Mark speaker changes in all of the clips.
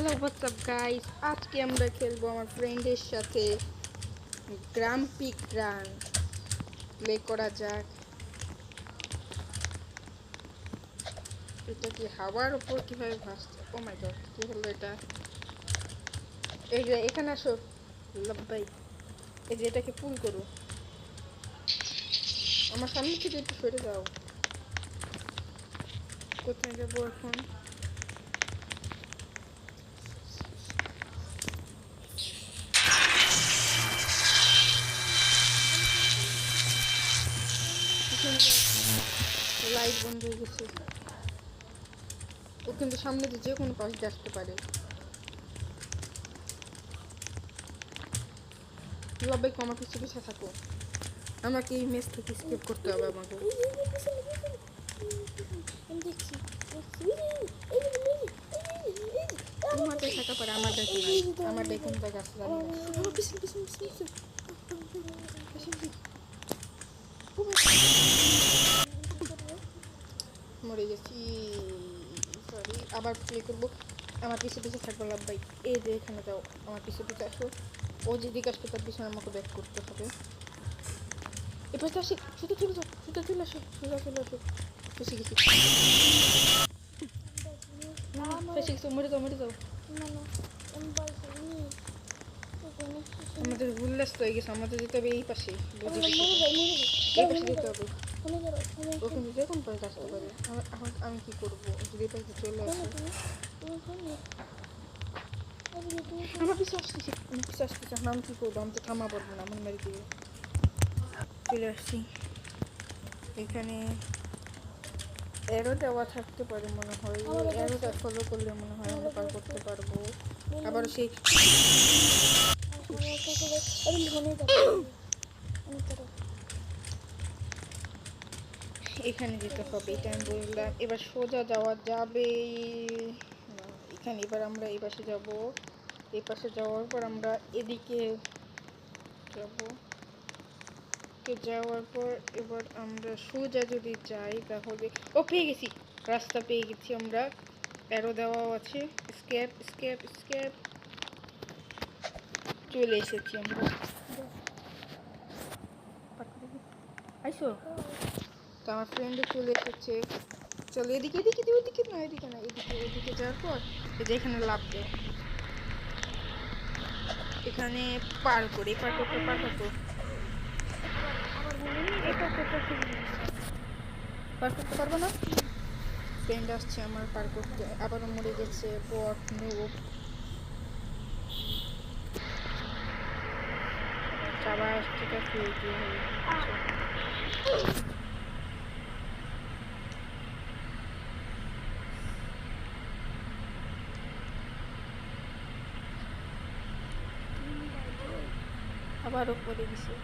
Speaker 1: Hello WhatsApp guys, আজকে আমরা খেলবো আমার ফ্রেন্ডের সাথে গ্রাম্পি রান। প্লে করা যাক। এটা কি হাওয়ার উপর কিভাবে ভাসছে? ও মাই গড, কি হলো এটা? এই যে এখানে আসো লব্বাই, এই যে এটাকে পুল করো। আমার সামনে থেকে একটু সরে যাও। কোথায় যাবো এখন? লাইট বন্ধ হয়ে গেছে। ও কিন্তু সামনে দিয়ে যে কোনো পাশ দিয়ে আসতে পারে। লব্বাই আমার পিছু পিছু থাকো, আমাকে এই মেস থেকে স্কিপ করতে হবে। আমাকে তোমাদের থাকা পারে, আমার দেখুন নাই, আমার দেখুন তা গাছ মরে গেছি। সরি, আবার প্লে করবো। আমার পিছু পিছু থাকবো লাভবাই। এই যে এখানে যাও, আমার পিছু পিছু আসো। ও যেদিকে আসবে তার পিছনে আমাকে ব্যাক করতে হবে। এবার তো আসি, শুধু চলে যাও, শুধু চলে আসো, সোজা চলে আসো। ফেসে গেছি, ফেসে গেছি। মরে যাও, মরে যাও। আমাদের ভুল রাস্তা হয়ে গেছে, আমাদের যেতে হবে এই পাশে। এই পাশে যেতে হবে। ওখানে যে কোন পাশে আসতে পারে। এখন আমি কি করবো যদি এই পাশে চলে আসে? আমার পিছু আসতেছি, আমি পিছু আসতেছি। এখন আমি কি করবো? আমি তো থামা পারবো না, আমার মেরে দিয়ে চলে আসছি। এখানে এরো দেওয়া থাকতে পারে মনে হয়, এরোটা ফলো করলে মনে হয় আমরা পার করতে পারবো। আবার সেই এখানে যেতে হবে, এটা আমি বললাম। এবার সোজা যাওয়া যাবে না এখানে। এবার আমরা এই পাশে যাবো। এই পাশে যাওয়ার পর আমরা এদিকে যাবো। যাওয়ার পর এবার আমরা সোজা যদি যাই তাহলে ও পেয়ে গেছি, রাস্তা পেয়ে গেছি আমরা। অ্যারো দেওয়াও আছে। স্কেপ স্কেপ স্কেপ, চলে এসেছি আমরা। আইসো তো, আমার ফ্রেন্ডে চলে এসেছে। চলো এদিকে, এদিকে ওদিকে না, এদিকে না, এদিকে। এদিকে যাওয়ার পর এই যে এখানে লাভ দেয়, এখানে পার করে পার করতে পারবো না। ফ্রেন্ড আসছে আমার পার করতে, আবারও মরে গেছে। বট নোব আবার ঠিক আছে। আবারও পড়ে গেছে।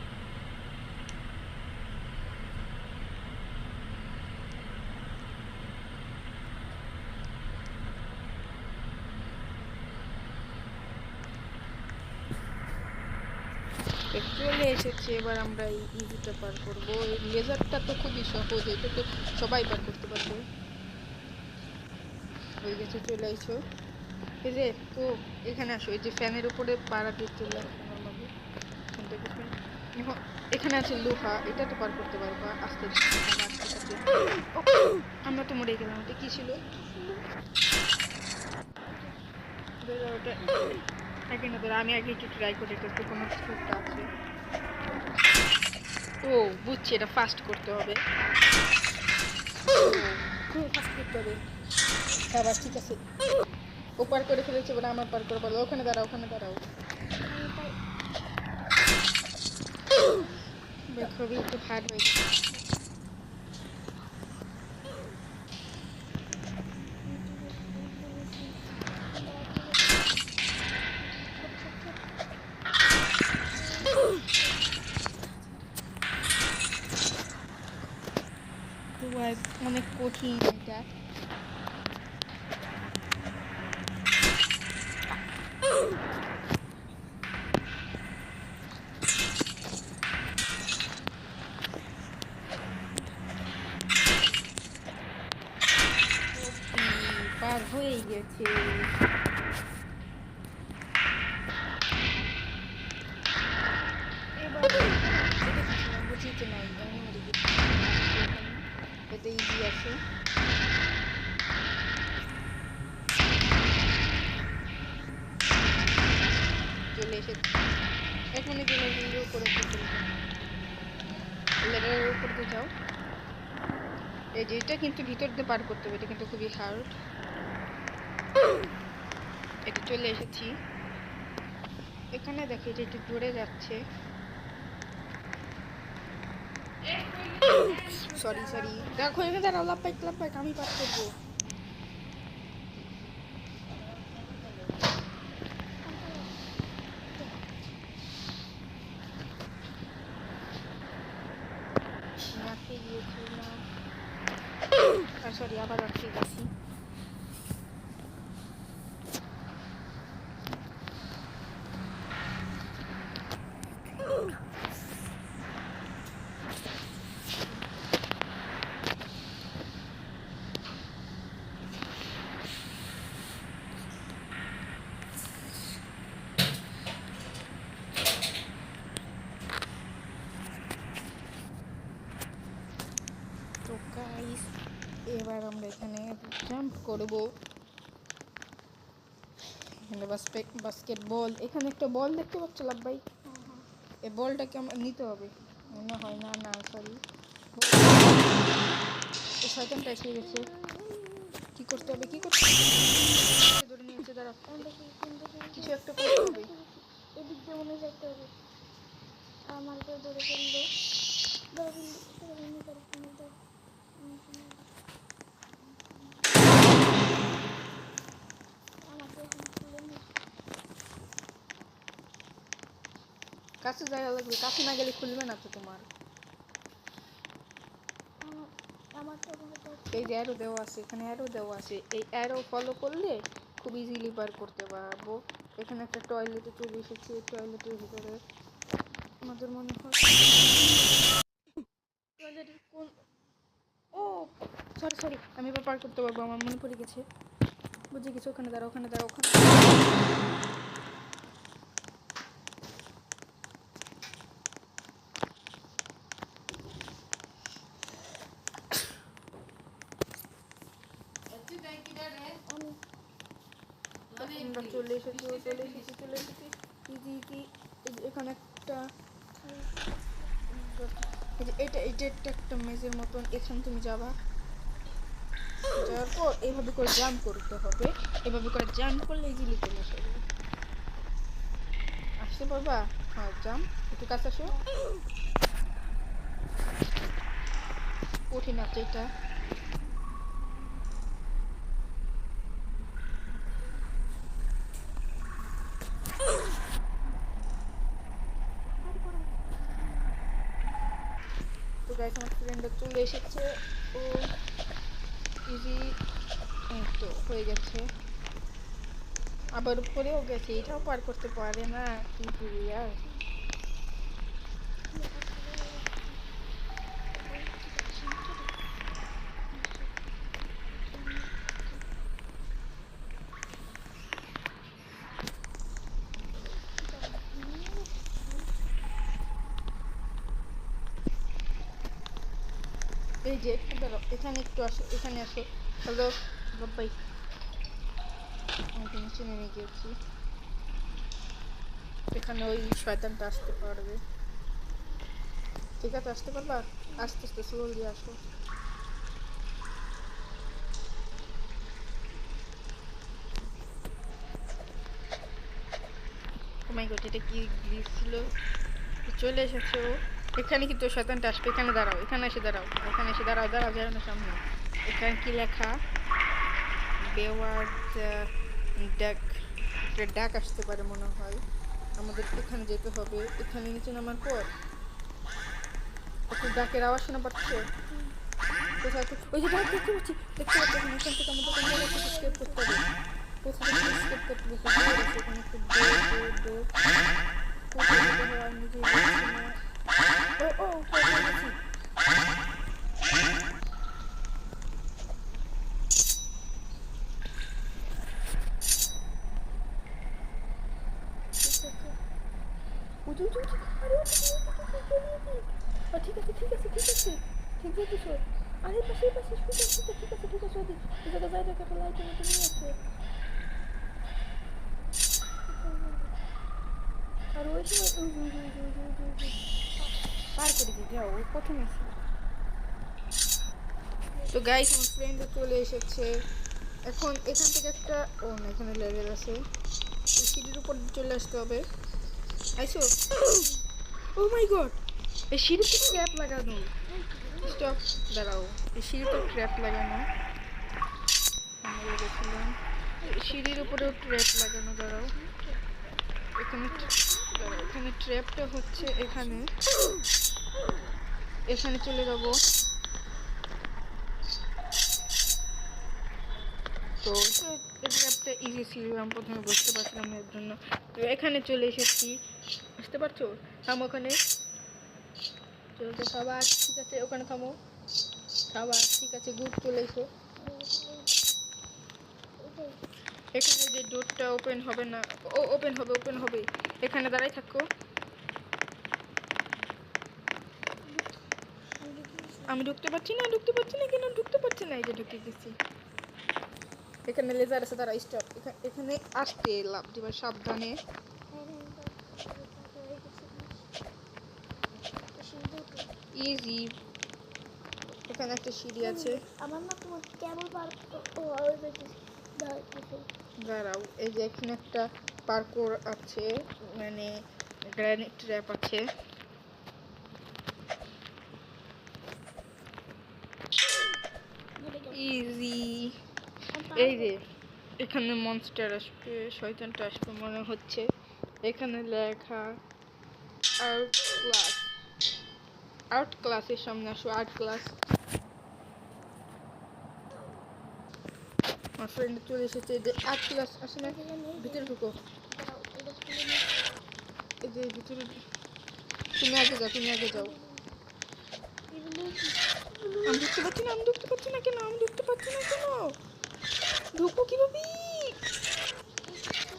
Speaker 1: চলে এসেছে, এবার আমরা এই ইজিটা পার করবো। এই লেজারটা তো খুবই সহজ, এটা তো সবাই পার করতে পারবে। হয়ে গেছে, চলে আইছো। এই যে তো এখানে আসো, এই যে ফ্যানের উপরে পাড়া দিয়ে চলে আসো নর্মালি। এখানে আছে লোহা, এটা তো পার করতে পারবা আস্তে আস্তে। আমরা তো মরে গেলাম। এটা কি ছিল? ওটা আগে না, আমি আগে একটু ট্রাই করি, এটা তো কোনো কিছু একটা আছে। ও বুঝছি, এটা ফাস্ট করতে হবে। ফাস্ট করতে হবে। হ্যাঁ বাস, ঠিক আছে। ও পার করে ফেলেছে, এবার আমার পার করে বলো। ওখানে দাঁড়াও, ওখানে দাঁড়াও। খুবই একটু হার্ড হয়েছে। অনেক কঠিন এটা। পার হয়ে গেছে। চলে এসেছি। এখন এই লেভেলের উপরে লেভেলের উপরে যাও। এই যে এটা কিন্তু ভিতর দিয়ে পার করতে হবে, এটা কিন্তু খুবই হার্ড। এটা চলে এসেছি। এখানে দেখো যে একটু জোরে যাচ্ছে। সরি দেখো এখানে দাঁড়াও, লাভ পাইক আমি পার করবো। সরি আবার আটকে গেছি। তো গাইস এবার আমরা এখানে জাম্প করবো। এখানে বাস্কেটবল, এখানে একটা বল দেখতে পাচ্ছ লাভ ভাই? এই বলটাকে আমার নিতে হবে মনে হয়। না সরি, শয়তানটা এসে গেছে। কি করতে হবে ধরে নিয়েছে, দাঁড়া কিছু একটা করতে হবে।
Speaker 2: এদিক দিয়ে মনে যেতে হবে। আমাকে ধরে ফেললো।
Speaker 1: কাছে যাওয়া লাগবে, কাছে না গেলে খুলবে না তো তোমার। এই যে অ্যারো দেওয়া আছে, এখানে অ্যারো দেওয়া আছে, এই অ্যারো ফলো করলে খুব ইজিলি পার করতে পারবো। এখানে একটা টয়লেটে চলে এসেছি। টয়লেটের ভিতরে আমাদের মনে হয় টয়লেটের কোন, ও সরি আমি এবার পার করতে পারবো, আমার মনে পড়ে গেছে, বুঝে গেছি। ওখানে দাঁড়াও ওখানে চলে এসেছি ইজি। এখানে একটা এটা একটা মেজের মতন, এখানে তুমি যাওয়ার পর এইভাবে করে জাম্প করতে হবে। এভাবে করে জাম্প করলে ইজিলি চলে আসবে। আসতে পারবা? হ্যাঁ জাম্প, একটু কাছে আসো। কঠিন আছে এটা। তো গাইস আমার ফ্রেন্ডটা চলে এসেছে। ও ইজি তো হয়ে গেছে। আবার উপরেও গেছে, এটাও পার করতে পারে না, কি করি আর। এই যে একটু দাঁড়াও, এখানে একটু আসো, এখানে আসো। হ্যালো বাবাই, আমি নিচে নেমে গিয়েছি। এখানে ওই শয়তানটা আসতে পারবে, ঠিক আছে? আসতে পারবা? আস্তে স্লোলি আসো। ও মাই গড, এটা কি গ্লিচ ছিল? চলে এসেছে ও। এখানে কিন্তু শয়তানটা আসবে। এখানে দাঁড়াও, এখানে এসে দাঁড়াও যাও না সামনে। এখানে কি লেখা? বেওয়ার্ড ডাক, একটা ডাক আসতে পারে মনে হয়। আমাদের এখানে যেতে হবে। এখানে নিচে নামার পর একটু ডাকের আওয়াজ শোনা পাচ্ছে। কোথায়? ওই যে ডাক দেখতে পাচ্ছি। এখান থেকে আমাদের কোন জায়গায় স্কেপ করতে হবে। কোথায় স্কেপ করতে হবে? এখানে একটু কোথায় যেতে হবে আমি নিজেই বলছি না। ও গেছি। ঠিক আছে ঠিক যেতেছ। আরে পাশে ঠিক আছে ওদিক যাই দেখো, একটা লাইটের মতো নিয়ে আছে। পার করে দিতে যাও, ওই প্রথমে ছিল। তো গাইস আমার ফ্রেন্ডও চলে এসেছে। এখন এখান থেকে একটা ও না, এখানে লেভেল আছে, এই সিঁড়ির উপর চলে আসতে হবে। আইসো। ও মাই গড, এই সিঁড়িতে ট্র্যাপ লাগানো। স্টপ, দাঁড়াও, এই সিঁড়িতে ট্র্যাপ লাগানো। আমরা গেছিলাম সিঁড়ির উপরেও ট্র্যাপ লাগানো। দাঁড়াও, এখানে দাঁড়াও, এখানে ট্র্যাপটা হচ্ছে এখানে, এখানে চলে যাবো। তো এই ট্র্যাপটা ইজি ছিল, আমি প্রথমে বুঝতে পারছিলাম না এর জন্য। তো এখানে চলে এসেছি, বুঝতে পারছো? থামো ওখানে, চলতে খাবার, ঠিক আছে ওখানে থামো, খাবার ঠিক আছে, গুড, চলে এসো। এখানে যে ডোরটা ওপেন হবে না, ও ওপেন হবে, ওপেন হবে, এখানে দাঁড়াই থাকো। আমি ঢুকতে পারছি না, ঢুকতে পারছি না, কেন ঢুকতে পারছি না? এই যে ঢুকে গেছি। এখানে লেজার আছে, দাঁড়া, স্টপ। এখানে আসতে লাভ দিবার, সাবধানে। ইজি, এখানে একটা সিঁড়ি আছে।
Speaker 2: আমার না তোমার কেমন পার
Speaker 1: দাঁড়াও, এই যে এখানে একটা পার্কোর আছে, মানে গ্রানাইট ট্র্যাপ আছে। ইজি, এই যে এখানে মনস্টার আসবে, শয়তানটা আসবে মনে হচ্ছে। এখানে লেখা আর্ট ক্লাস, আর্ট ক্লাসের সামনে আসো, আর্ট ক্লাস। আমার ফ্রেন্ড চলে এসেছে, যে আর্ট ক্লাস আসে না, ভিতরে ঢুকো। এই যে ভিতরে, তুমি আগে যাও, তুমি আগে যাও। আমি ঢুকতে পারছি না, আমি ঢুকতে পারছি না, কেন আমি ঢুকতে পারছি না, কেন ঢুকবো কিভাবে?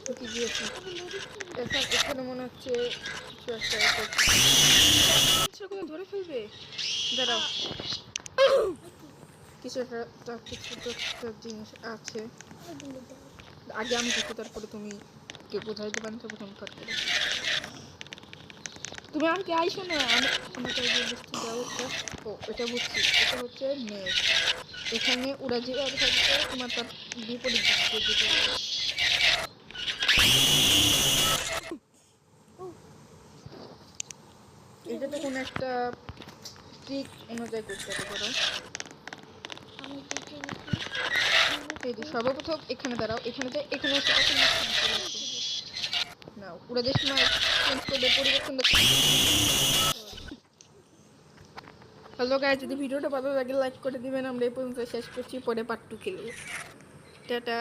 Speaker 1: ঢুকে গিয়েছি। এখন এখানে মনে হচ্ছে কিছু একটা ধরে ফেলবে। দাঁড়াও, কিছু একটা জিনিস আছে। আগে আমি ঢুকবো, তারপরে তুমি কেউ কোথায় দেবেন, তো প্রথম কাট করে তুমি আমাকে আইসো না। আমাকে বুঝতে দাও একটা। ও এটা বুঝছি, এটা হচ্ছে মেঘ। এখানে ওরা যেভাবে থাকবে তোমার তার বিপরীত দিক দিয়ে যেতে হবে। এটা তো কোনো একটা ট্রিক অনুযায়ী করতে হবে। ধরো এই যে সর্বপ্রথম এখানে দাঁড়াও, এখানে তো এখানে না, ওরা যে সময় চেঞ্জ করবে, পরিবর্তন। হ্যালো গাইস, যদি ভিডিওটা ভালো লাগে লাইক করে দিবেন। আমরা এই পর্যন্ত শেষ করছি, পরে পার্ট 2 খেলবো। টাটা।